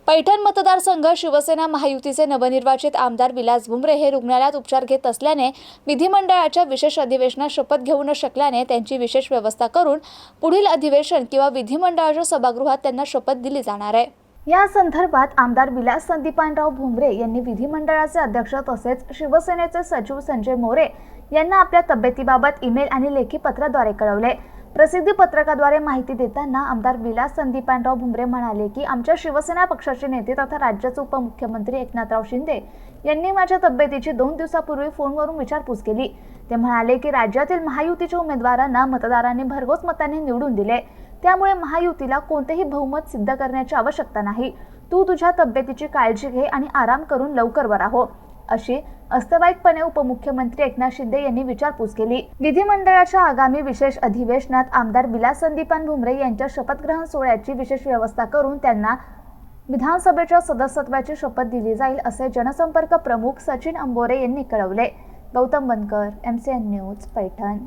पैठण मतदारसंघ शिवसेना महायुतीचे नवनिर्वाचित आमदार विलास भुमरे हे रुग्णालयात उपचार घेत असल्याने विधिमंडळाच्या विशेष अधिवेशनात शपथ घेऊ न शकल्याने त्यांची विशेष व्यवस्था करून पुढील अधिवेशन किंवा विधिमंडळाच्या सभागृहात त्यांना शपथ दिली जाणार आहे। या संदर्भात आमदार विलास संदीपानराव भुमरे यांनी विधिमंडळाचे अध्यक्ष तसेच शिवसेनेचे सचिव संजय मोरे यांना आपल्या तब्येतीबाबत ईमेल आणि लेखी पत्राद्वारे कळवले। प्रसिद्धी पत्रकाद्वारे माहिती देताना आमदार विलास संदीपानराव भुमरे म्हणाले की आमच्या शिवसेना पक्षाचे नेते तथा राज्याचे उपमुख्यमंत्री एकनाथराव शिंदे यांनी माझ्या तब्येतीची 2 दिवसापूर्वी फोनवरून विचारपूस केली। ते म्हणाले की राज्यातील महायुतीच्या उमेदवारांना मतदारांनी भरघोस मतांनी निवडून दिले, त्यामुळे महायुतीला कोणतेही बहुमत सिद्ध करण्याची आवश्यकता नाही। तू तुझ्या तब्येतीची काळजी घे आणि आराम करून लवकर बरा हो, अशी अस्तवाईकपणे उपमुख्यमंत्री एकनाथ शिंदे यांनी विचारपूस केली। विधिमंडळाच्या आगामी विशेष अधिवेशनात आमदार विलास संदीपान भुमरे यांच्या शपथग्रहण सोहळ्याची विशेष व्यवस्था करून त्यांना विधानसभेच्या सदस्यत्वाची शपथ दिली जाईल, असे जनसंपर्क प्रमुख सचिन अंबोरे यांनी कळवले। गौतम बनकर, MCN न्यूज, पैठण।